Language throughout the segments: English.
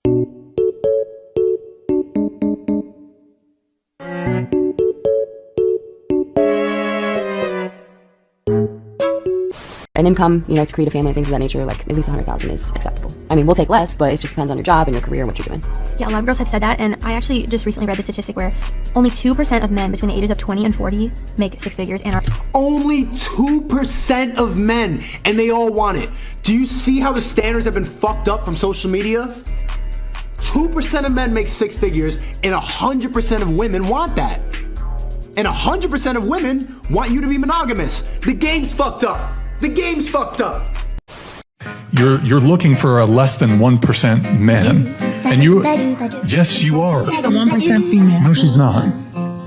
An income, to create a family and things of that nature, like at least 100,000 is acceptable. I mean, we'll take less, but it just depends on your job and your career and what you're doing. Yeah, a lot of girls have said that, and I actually just recently read the statistic where only 2% of men between the ages of 20 and 40 make six figures and are... Only 2% of men, and they all want it. Do you see how the standards have been fucked up from social media? 2% of men make six figures, and 100% of women want that. And 100% of women want you to be monogamous. The game's fucked up. The game's fucked up. You're looking for a less than 1% man. And you, yes, you are. She's a 1% female. No, she's not.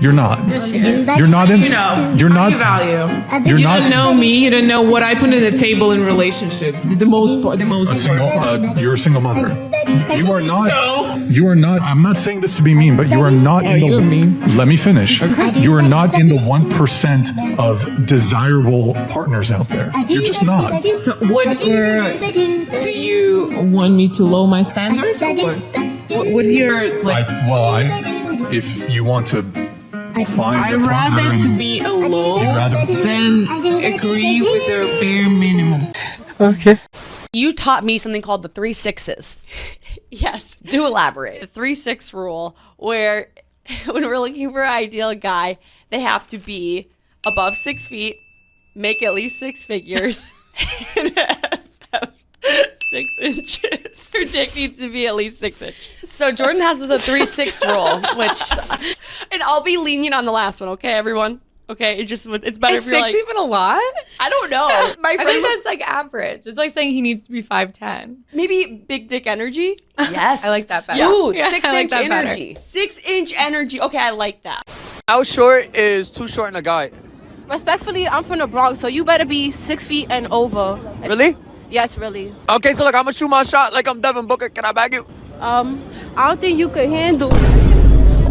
You're not. Yes, she is. You're not in. You're not. Value. You're you not. Didn't know me. You didn't know what I put on the table in relationships. The most. A single. You're a single mother. You are not. So? You are not. I'm not saying this to be mean, but you are not in the. You're mean. Let me finish. Okay. You are not in the 1% of desirable partners out there. You're just not. So what? Do you want me to lower my standards? What's your like? If you want to. I'd rather to be alone than agree with their bare minimum. Okay. You taught me something called the 3 6s. Yes. Do elaborate. The 3-6 rule, where when we're looking for an ideal guy, they have to be above 6 feet, make at least six figures, and have 6 inches. Your dick needs to be at least 6 inches. So Jordan has the 3-6 rule, which... And I'll be lenient on the last one, okay, everyone? Okay, it's better if you're like... Is 6 even a lot? I don't know. I think that's like average. It's like saying he needs to be 5'10". Maybe big dick energy? Yes. I like that better. Ooh, Yeah, 6-inch energy. 6-inch energy. Okay, I like that. How short is too short in a guy? Respectfully, I'm from the Bronx, so you better be 6 feet and over. Really? Yes, really. Okay, so look, I'm gonna shoot my shot like I'm Devin Booker. Can I bag you? I don't think you could handle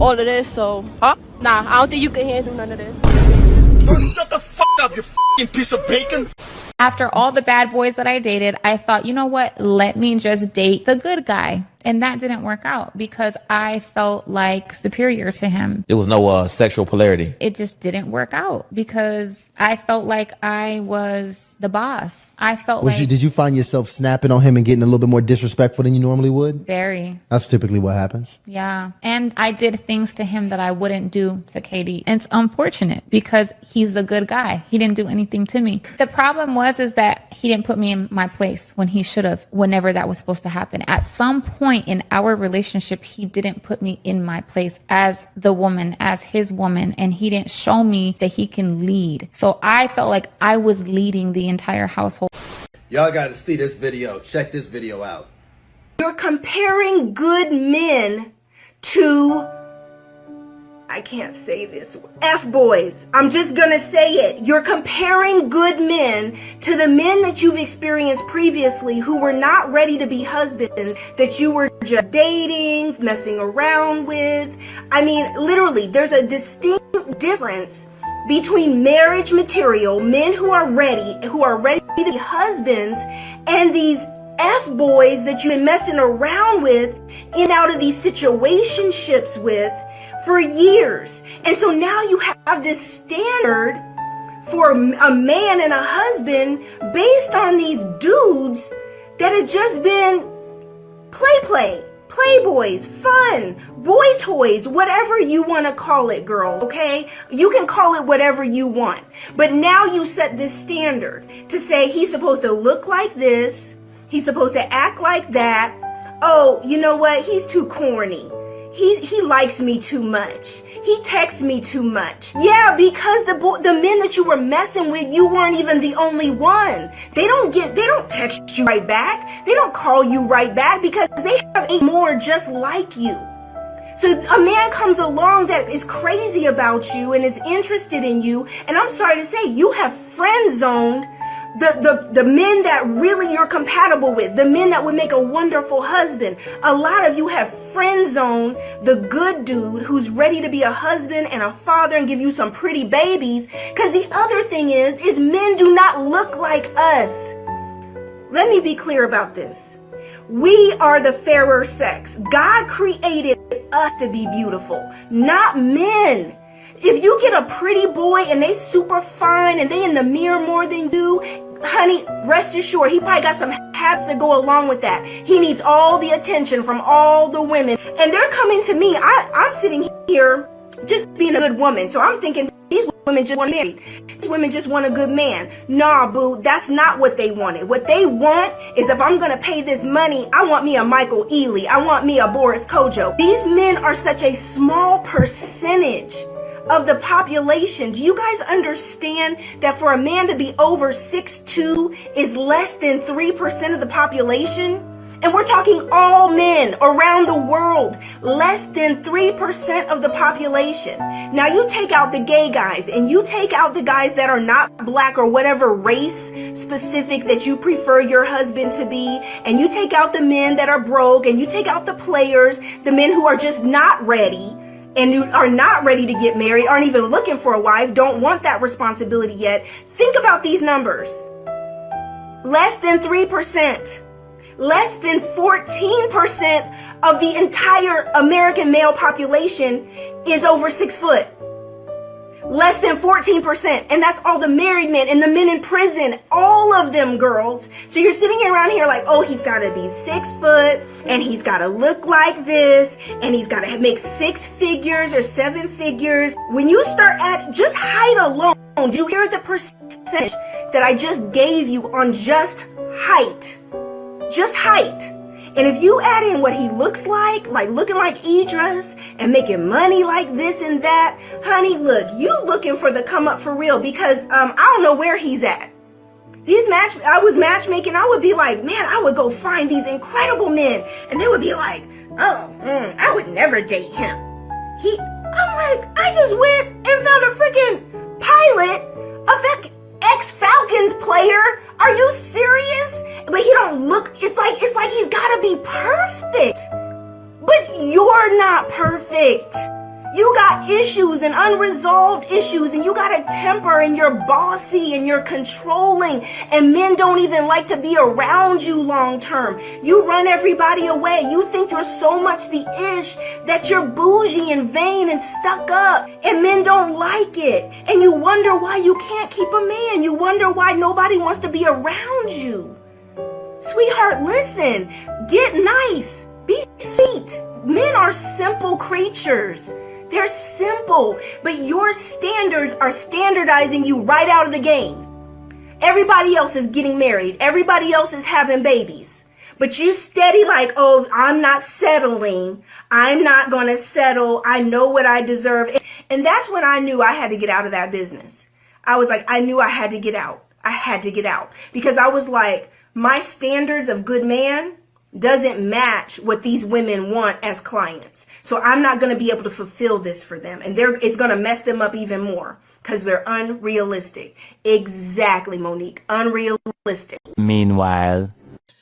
all of this, so... Huh? Nah, I don't think you could handle none of this. Shut the fuck up, you fucking piece of bacon. After all the bad boys that I dated, I thought, you know what? Let me just date the good guy. And that didn't work out because I felt like superior to him. There was no sexual polarity. It just didn't work out because I felt like I was the boss. I felt like... Did you find yourself snapping on him and getting a little bit more disrespectful than you normally would? Very. That's typically what happens. Yeah. And I did things to him that I wouldn't do to Katie. And it's unfortunate because he's the good guy. He didn't do anything to me. The problem is that he didn't put me in my place when he should have, whenever that was supposed to happen. At some point in our relationship, he didn't put me in my place as the woman, as his woman, and he didn't show me that he can lead. So I felt like I was leading the entire household. Y'all gotta see this video. Check this video out. You're comparing good men to, I can't say this, F-boys. I'm just gonna say it. You're comparing good men to the men that you've experienced previously who were not ready to be husbands, that you were just dating, messing around with. I mean, literally, there's a distinct difference between marriage material, men who are ready to be husbands, and these F-boys that you've been messing around with in out of these situationships with for years. And so now you have this standard for a man and a husband based on these dudes that have just been playboys, fun, boy toys, whatever you want to call it, girl, okay? You can call it whatever you want. But now you set this standard to say he's supposed to look like this, he's supposed to act like that. Oh, you know what? He's too corny. He likes me too much. He texts me too much. Yeah, because the men that you were messing with, you weren't even the only one. They don't text you right back. They don't call you right back because they have 8 more just like you. So a man comes along that is crazy about you and is interested in you, and I'm sorry to say, you have friend zoned the men that really you're compatible with, the men that would make a wonderful husband. A lot of you have friend zoned the good dude who's ready to be a husband and a father and give you some pretty babies. Because the other thing is men do not look like us. Let me be clear about this. We are the fairer sex. God created us to be beautiful, not men. If you get a pretty boy and they super fine and they in the mirror more than you, honey, rest assured, he probably got some habits that go along with that. He needs all the attention from all the women. And they're coming to me. I'm sitting here just being a good woman. So I'm thinking these women just want married. These women just want a good man. Nah, boo, that's not what they wanted. What they want is, if I'm going to pay this money, I want me a Michael Ealy. I want me a Boris Kojo. These men are such a small percentage of the population. Do you guys understand that for a man to be over 6'2" is less than 3% of the population? And we're talking all men around the world, less than 3% of the population. Now you take out the gay guys and you take out the guys that are not black or whatever race specific that you prefer your husband to be, and you take out the men that are broke, and you take out the players, the men who are just not ready, and you are not ready to get married, aren't even looking for a wife, don't want that responsibility yet. Think about these numbers. Less than 3%. Less than 14% of the entire American male population is over 6 foot. Less than 14%. And that's all the married men and the men in prison. All of them, girls. So you're sitting around here like, oh, he's got to be 6 foot and he's got to look like this and he's got to make 6 figures or 7 figures. When you start at just height alone, do you hear the percentage that I just gave you on just height? Just height. And if you add in what he looks like looking like Idris and making money like this and that, honey, look, you looking for the come up for real, because I don't know where he's at. I was matchmaking, I would be like, man, I would go find these incredible men, and they would be like, oh, I would never date him. I'm like, I just went and found a freaking pilot, a ex-Falcons player. Are you serious? But he don't look, it's like he's gotta be perfect. But you're not perfect. You got issues and unresolved issues, and you got a temper, and you're bossy and you're controlling, and men don't even like to be around you long term. You run everybody away. You think you're so much the ish that you're bougie and vain and stuck up, and men don't like it. And you wonder why you can't keep a man. You wonder why nobody wants to be around you. Sweetheart, listen, get nice, be sweet. Men are simple creatures. They're simple, but your standards are standardizing you right out of the game. Everybody else is getting married. Everybody else is having babies. But you steady like, oh, I'm not settling. I'm not going to settle. I know what I deserve. And that's when I knew I had to get out of that business. I was like, I knew I had to get out. I had to get out. Because I was like, my standards of good man doesn't match what these women want as clients. So I'm not going to be able to fulfill this for them. And it's going to mess them up even more because they're unrealistic. Exactly, Monique. Unrealistic. Meanwhile.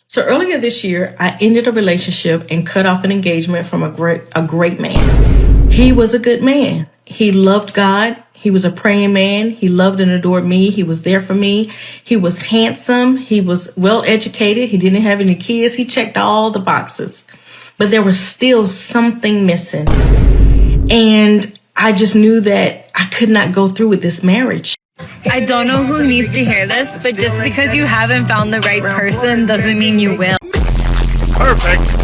So earlier this year, I ended a relationship and cut off an engagement from a great man. He was a good man. He loved God. He was a praying man. He loved and adored me. He was there for me. He was handsome. He was well educated. He didn't have any kids. He checked all the boxes. But there was still something missing. And I just knew that I could not go through with this marriage. I don't know who needs to hear this, but just because you haven't found the right person doesn't mean you will. Perfect.